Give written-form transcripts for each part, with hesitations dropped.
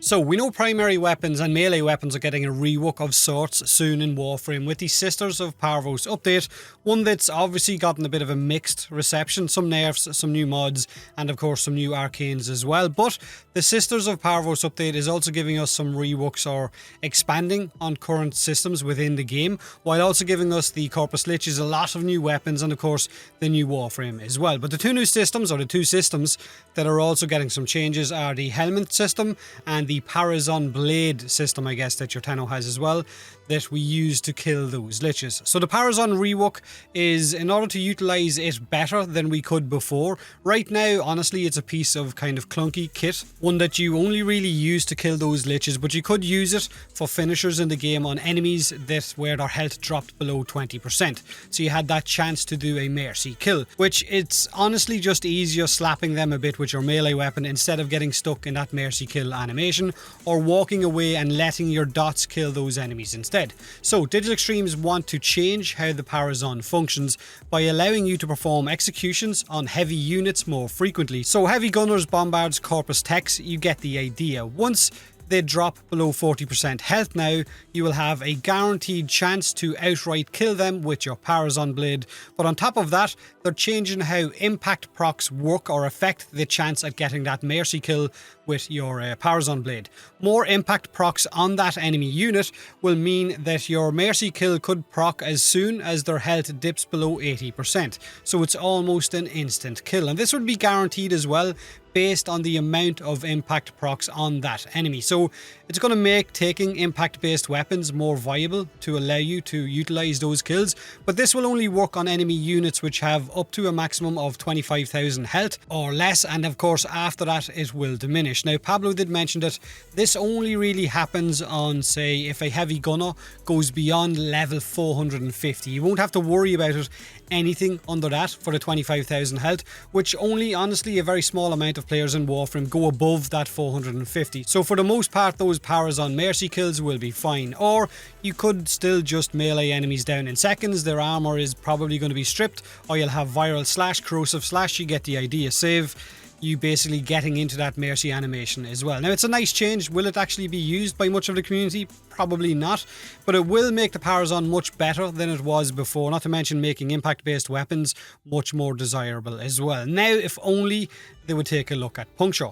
So we know primary weapons and melee weapons are getting a rework of sorts soon in Warframe with the Sisters of Parvos update, one that's obviously gotten a bit of a mixed reception, some nerfs, some new mods, and of course some new arcanes as well. But the Sisters of Parvos update is also giving us some reworks or expanding on current systems within the game, while also giving us the Corpus Liches, a lot of new weapons, and of course the new Warframe as well. But the two new systems, or the two systems that are also getting some changes, are the Helmet system and the Parvos blade system, I guess, that your Tenno has as well, that we use to kill those liches. So the Parvos rework is in order to utilize it better than we could before. Right now, honestly, it's a piece of kind of clunky kit, one that you only really use to kill those liches, but you could use it for finishers in the game on enemies that where their health dropped below 20%. So you had that chance to do a mercy kill, which it's honestly just easier slapping them a bit with your melee weapon instead of getting stuck in that mercy kill animation or walking away and letting your dots kill those enemies instead. So Digital Extremes want to change how the Parvos functions by allowing you to perform executions on heavy units more frequently. So heavy gunners, bombards, corpus techs, you get the idea. Once they drop below 40% health now, you will have a guaranteed chance to outright kill them with your Parvos blade. But on top of that, they're changing how impact procs work or affect the chance at getting that mercy kill with your Parvos blade. More impact procs on that enemy unit will mean that your mercy kill could proc as soon as their health dips below 80%. So it's almost an instant kill. And this would be guaranteed as well, based on the amount of impact procs on that enemy. So it's going to make taking impact based weapons more viable to allow you to utilize those kills, but this will only work on enemy units which have up to a maximum of 25,000 health or less, and of course after that it will diminish. Now Pablo did mention that this only really happens on, say, if a heavy gunner goes beyond level 450. You won't have to worry about it anything under that for the 25,000 health, which only honestly a very small amount of players in Warframe go above that 450. So for the most part, those Parvos mercy kills will be fine. Or you could still just melee enemies down in seconds. Their armor is probably going to be stripped, or you'll have viral slash, corrosive slash. You get the idea. Save you basically getting into that mercy animation as well. Now it's a nice change. Will it actually be used by much of the community? Probably not, but it will make the Parvos much better than it was before, not to mention making impact based weapons much more desirable as well. Now if only they would take a look at puncture.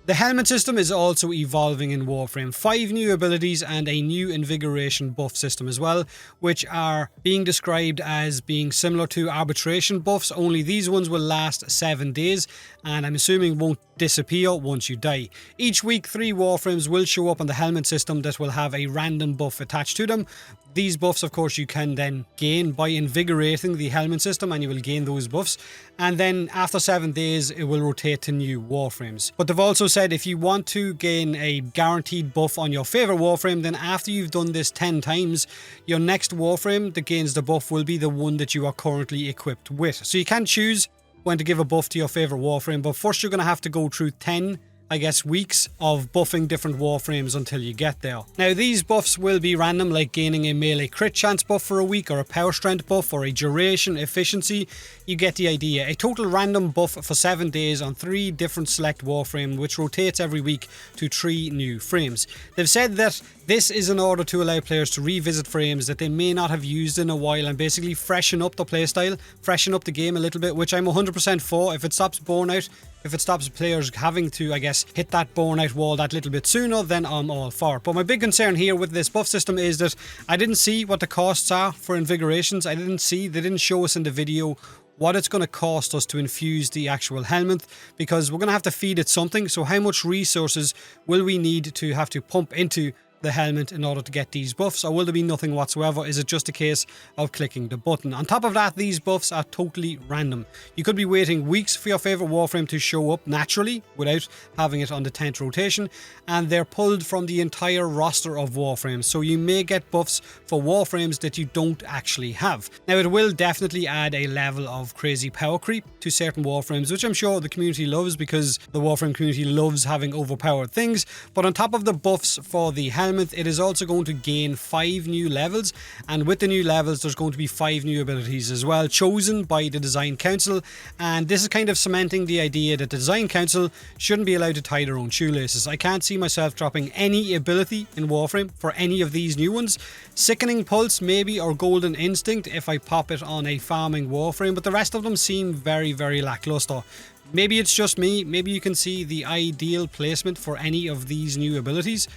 The helmet system is also evolving in Warframe. 5 new abilities and a new invigoration buff system as well, which are being described as being similar to arbitration buffs, only these ones will last 7 days and I'm assuming won't disappear once you die. Each week 3 Warframes will show up on the helmet system that will have a random buff attached to them. These buffs, of course, you can then gain by invigorating the helmet system, and you will gain those buffs. And then after 7 days, it will rotate to new Warframes. But they've also said if you want to gain a guaranteed buff on your favourite Warframe, then after you've done this 10 times, your next Warframe that gains the buff will be the one that you are currently equipped with. So you can choose when to give a buff to your favourite Warframe, but first you're going to have to go through 10 weeks of buffing different Warframes until you get there. Now these buffs will be random, like gaining a melee crit chance buff for a week, or a power strength buff, or a duration efficiency. You get the idea. A total random buff for 7 days on 3 different select Warframe, which rotates every week to 3 new frames. They've said that this is in order to allow players to revisit frames that they may not have used in a while and basically freshen up the playstyle, freshen up the game a little bit, which I'm 100% for. If it stops burnout, if it stops players having to, I guess, hit that burnout wall that little bit sooner, then I'm all for it. But my big concern here with this buff system is that I didn't see what the costs are for invigorations. They didn't show us in the video what it's going to cost us to infuse the actual helmet, because we're going to have to feed it something. So how much resources will we need to have to pump into the helmet in order to get these buffs, or will there be nothing whatsoever? Is it just a case of clicking the button? On top of that, these buffs are totally random. You could be waiting weeks for your favourite Warframe to show up naturally without having it on the 10th rotation, and they're pulled from the entire roster of Warframes, so you may get buffs for Warframes that you don't actually have. Now it will definitely add a level of crazy power creep to certain Warframes, which I'm sure the community loves, because the Warframe community loves having overpowered things. But on top of the buffs for the helmet, helmet, it is also going to gain 5 new levels, and with the new levels there's going to be 5 new abilities as well, chosen by the Design Council, and this is kind of cementing the idea that the Design Council shouldn't be allowed to tie their own shoelaces. I can't see myself dropping any ability in Warframe for any of these new ones. Sickening Pulse maybe, or Golden Instinct if I pop it on a farming Warframe, but the rest of them seem very, very lackluster. Maybe it's just me, maybe you can see the ideal placement for any of these new abilities.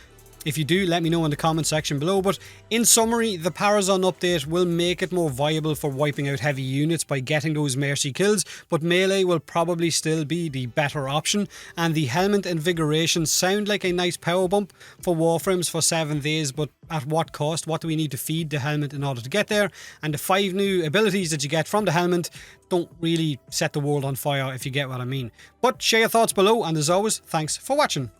If you do, let me know in the comment section below. But in summary, the Parvos update will make it more viable for wiping out heavy units by getting those mercy kills, but melee will probably still be the better option, and the helmet invigoration sound like a nice power bump for Warframes for 7 days, but at what cost? What do we need to feed the helmet in order to get there? And the 5 new abilities that you get from the helmet don't really set the world on fire, if you get what I mean. But share your thoughts below, and as always, thanks for watching.